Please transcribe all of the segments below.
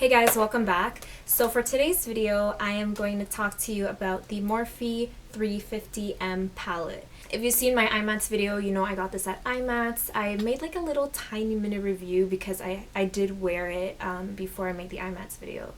Hey guys, welcome back. So for today's video, I am going to talk to you about the Morphe 350M palette. If you've seen my iMats video, you know I got this at iMats. I made like a little tiny mini review because I did wear it before I made the iMats video.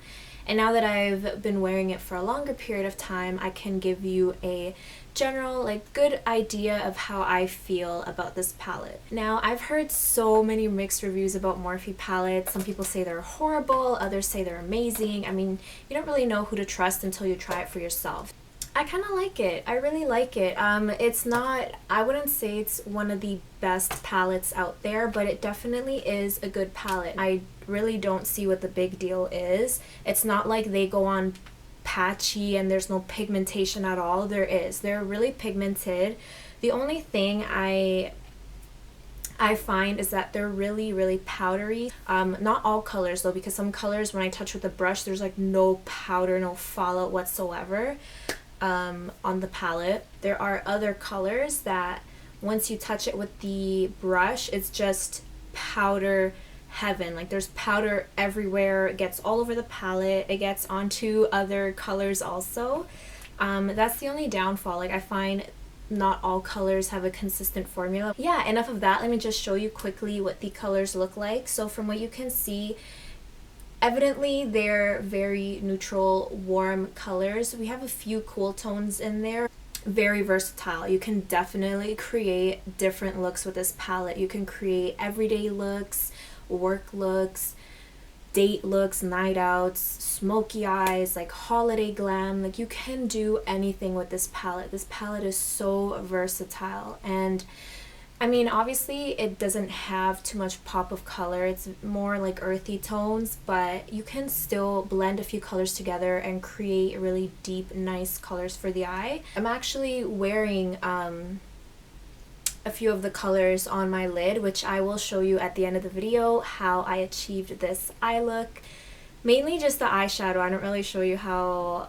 And now that I've been wearing it for a longer period of time, I can give you a general, like, good idea of how I feel about this palette. Now, I've heard so many mixed reviews about Morphe palettes. Some people say they're horrible, others say they're amazing. I mean, you don't really know who to trust until you try it for yourself. I kind of like it. I really like it. It's not, I wouldn't say it's one of the best palettes out there, but it definitely is a good palette. I really don't see what the big deal is. It's not like they go on patchy and there's no pigmentation at all. There is. They're really pigmented. The only thing I find is that they're really powdery. Not all colors though, because some colors when I touch with the brush there's like no powder, no fallout whatsoever on the palette. There are other colors that once you touch it with the brush it's just powder heaven. Like there's powder everywhere. It gets all over the palette. It gets onto other colors also. That's the only downfall. Like I find not all colors have a consistent formula. Yeah, enough of that. Let me just show you quickly what the colors look like. So from what you can see, evidently they're very neutral, warm colors. We have a few cool tones in there. Very versatile. You can definitely create different looks with this palette. You can create everyday looks, work looks, date looks, night outs, smoky eyes, like holiday glam. Like you can do anything with this palette. This palette is so versatile, and I mean obviously it doesn't have too much pop of color. It's more like earthy tones, but you can still blend a few colors together and create really deep, nice colors for the eye. I'm actually wearing a few of the colors on my lid, which I will show you at the end of the video how I achieved this eye look. Mainly just the eyeshadow. I don't really show you how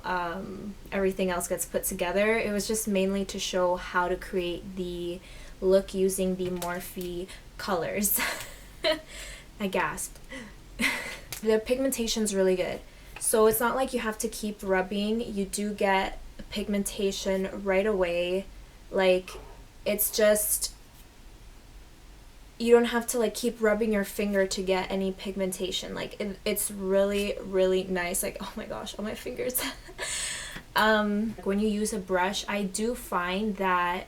everything else gets put together. It was just mainly to show how to create the look using the Morphe colors. I gasped. The pigmentation's really good. So it's not like you have to keep rubbing. You do get pigmentation right away. Like it's just, you don't have to like keep rubbing your finger to get any pigmentation. Like it's really nice. Like, oh my gosh, all my fingers. When you use a brush, I do find that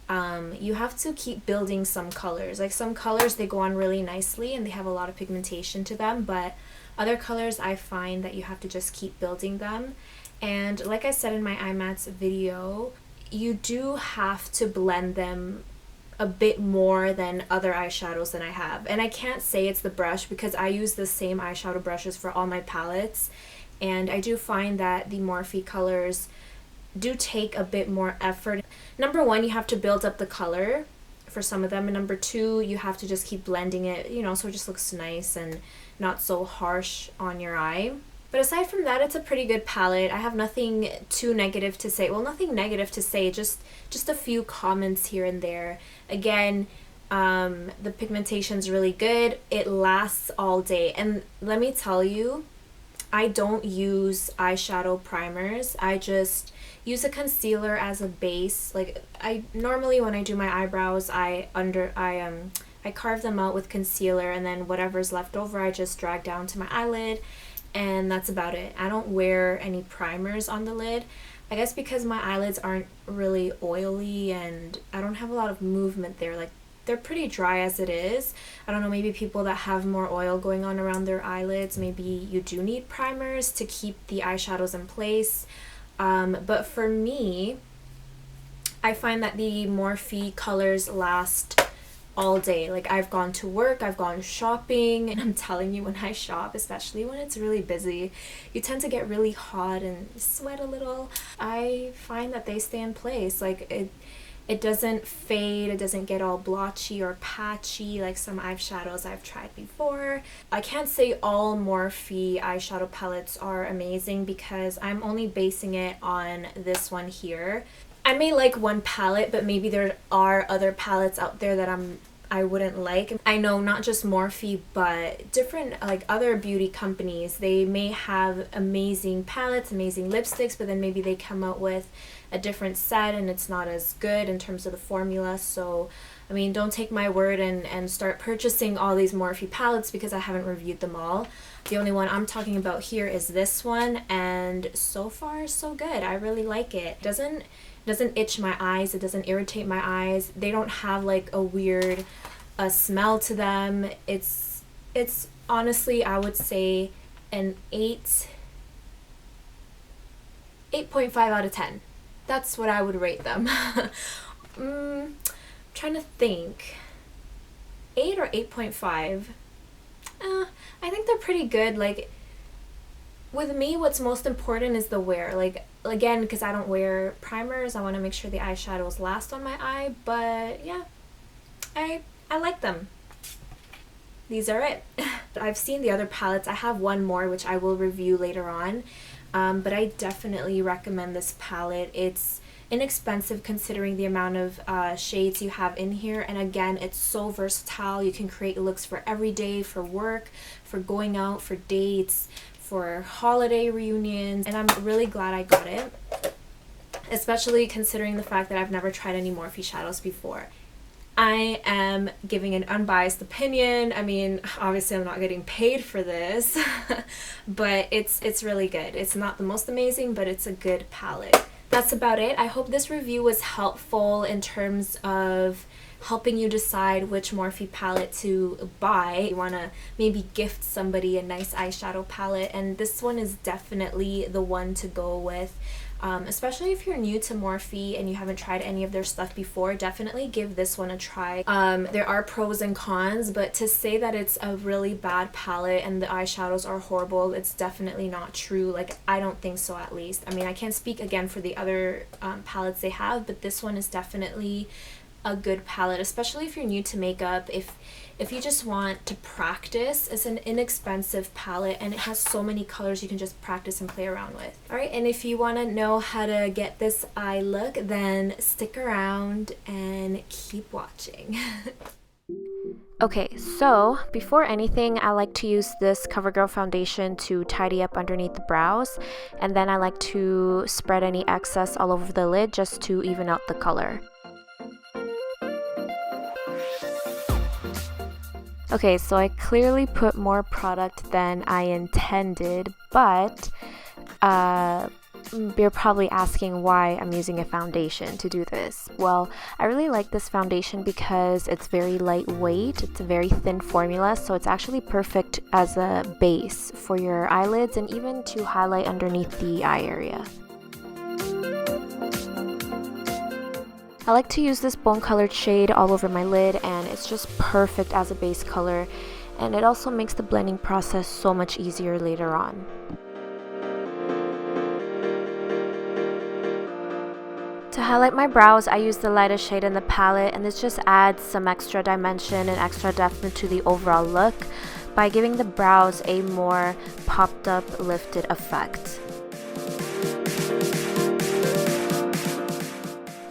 you have to keep building some colors. Like some colors, they go on really nicely and they have a lot of pigmentation to them, but other colors I find that you have to just keep building them. And like I said in my iMats video, you do have to blend them a bit more than other eyeshadows that I have. And I can't say it's the brush because I use the same eyeshadow brushes for all my palettes, and I do find that the Morphe colors do take a bit more effort. Number one, you have to build up the color for some of them, and number two, you have to just keep blending it, you know, so it just looks nice and not so harsh on your eye. But aside from that, it's a pretty good palette. I have nothing too negative to say. Well, nothing negative to say, just a few comments here and there. Again, the pigmentation's really good. It lasts all day. And let me tell you, I don't use eyeshadow primers. I just use a concealer as a base. Like I normally when I do my eyebrows, I carve them out with concealer, and then whatever's left over I just drag down to my eyelid. And that's about it. I don't wear any primers on the lid. I guess because my eyelids aren't really oily and I don't have a lot of movement there. Like they're pretty dry as it is. I don't know, maybe people that have more oil going on around their eyelids, maybe you do need primers to keep the eyeshadows in place. But for me, I find that the Morphe colors last all day. Like I've gone to work, I've gone shopping, and I'm telling you, when I shop, especially when it's really busy, you tend to get really hot and sweat a little. I find that they stay in place. Like it doesn't fade, it doesn't get all blotchy or patchy like some eyeshadows I've tried before. I can't say all Morphe eyeshadow palettes are amazing because I'm only basing it on this one here. I may like one palette, but maybe there are other palettes out there that I'm I wouldn't like. I know not just Morphe, but different like other beauty companies, they may have amazing palettes, amazing lipsticks, but then maybe they come out with a different set and it's not as good in terms of the formula. So I mean, don't take my word and start purchasing all these Morphe palettes because I haven't reviewed them all. The only one I'm talking about here is this one, and so far so good. I really like it. It doesn't itch my eyes, it doesn't irritate my eyes. They don't have like a weird smell to them. It's honestly, I would say an 8.5 out of 10. That's what I would rate them. Trying to think. 8 or 8.5. I think they're pretty good. Like, with me, what's most important is the wear. Like, again, because I don't wear primers, I want to make sure the eyeshadows last on my eye. But yeah, I like them. These are it. I've seen the other palettes. I have one more which I will review later on, but I definitely recommend this palette. It's inexpensive considering the amount of shades you have in here, and again, it's so versatile. You can create looks for every day, for work, for going out, for dates, for holiday reunions, and I'm really glad I got it, especially considering the fact that I've never tried any Morphe shadows before. I am giving an unbiased opinion. I mean, obviously I'm not getting paid for this, but it's really good. It's not the most amazing, but it's a good palette. That's about it. I hope this review was helpful in terms of helping you decide which Morphe palette to buy. You want to maybe gift somebody a nice eyeshadow palette, and this one is definitely the one to go with. Especially if you're new to Morphe and you haven't tried any of their stuff before, definitely give this one a try. There are pros and cons, but to say that it's a really bad palette and the eyeshadows are horrible, it's definitely not true. Like, I don't think so, at least. I mean, I can't speak again for the other palettes they have, but this one is definitely a good palette, especially if you're new to makeup. If you just want to practice, it's an inexpensive palette and it has so many colors you can just practice and play around with. Alright, and if you want to know how to get this eye look, then stick around and keep watching. Okay, so before anything, I like to use this CoverGirl foundation to tidy up underneath the brows, and then I like to spread any excess all over the lid just to even out the color. Okay, so I clearly put more product than I intended, but you're probably asking why I'm using a foundation to do this. Well, I really like this foundation because it's very lightweight, it's a very thin formula, so it's actually perfect as a base for your eyelids and even to highlight underneath the eye area. I like to use this bone colored shade all over my lid, and it's just perfect as a base color, and it also makes the blending process so much easier later on. To highlight my brows, I use the lightest shade in the palette, and this just adds some extra dimension and extra depth to the overall look by giving the brows a more popped up, lifted effect.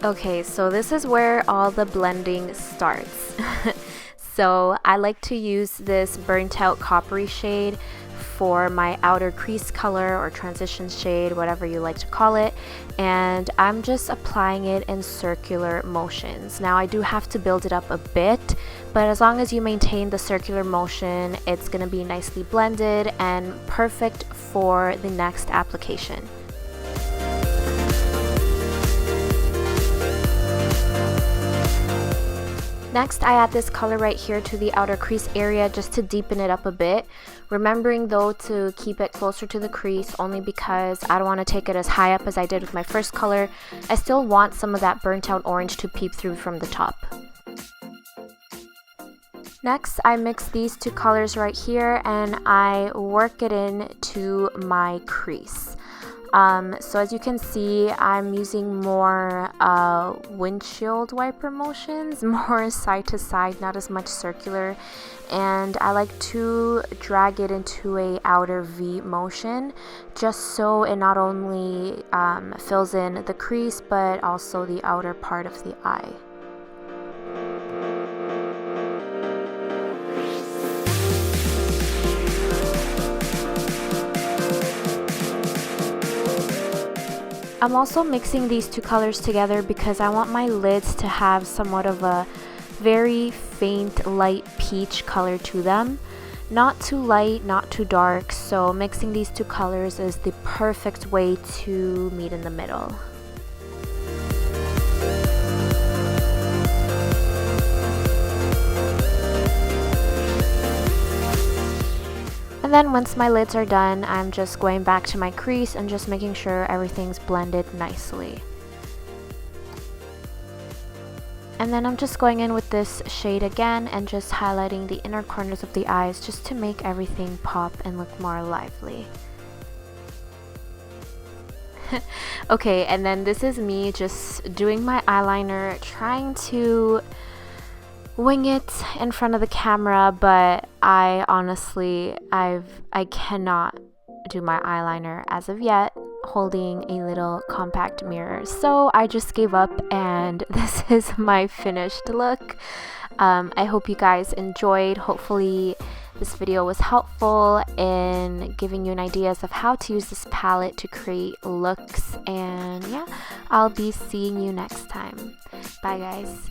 Okay, so this is where all the blending starts. So I like to use this burnt out coppery shade for my outer crease color or transition shade, whatever you like to call it, and I'm just applying it in circular motions. Now I do have to build it up a bit, but as long as you maintain the circular motion, it's going to be nicely blended and perfect for the next application. Next, I add this color right here to the outer crease area just to deepen it up a bit, remembering though to keep it closer to the crease only because I don't want to take it as high up as I did with my first color. I still want some of that burnt out orange to peep through from the top. Next, I mix these two colors right here and I work it into my crease. So as you can see, I'm using more windshield wiper motions, more side to side, not as much circular, and I like to drag it into a outer V motion just so it not only fills in the crease but also the outer part of the eye. I'm also mixing these two colors together because I want my lids to have somewhat of a very faint light peach color to them. Not too light, not too dark, so mixing these two colors is the perfect way to meet in the middle. And then once my lids are done, I'm just going back to my crease and just making sure everything's blended nicely. And then I'm just going in with this shade again and just highlighting the inner corners of the eyes just to make everything pop and look more lively. Okay, and then this is me just doing my eyeliner, trying to wing it in front of the camera, but I honestly I cannot do my eyeliner as of yet holding a little compact mirror, so I just gave up and this is my finished look. I hope you guys enjoyed. Hopefully this video was helpful in giving you an ideas of how to use this palette to create looks, and yeah, I'll be seeing you next time. Bye guys.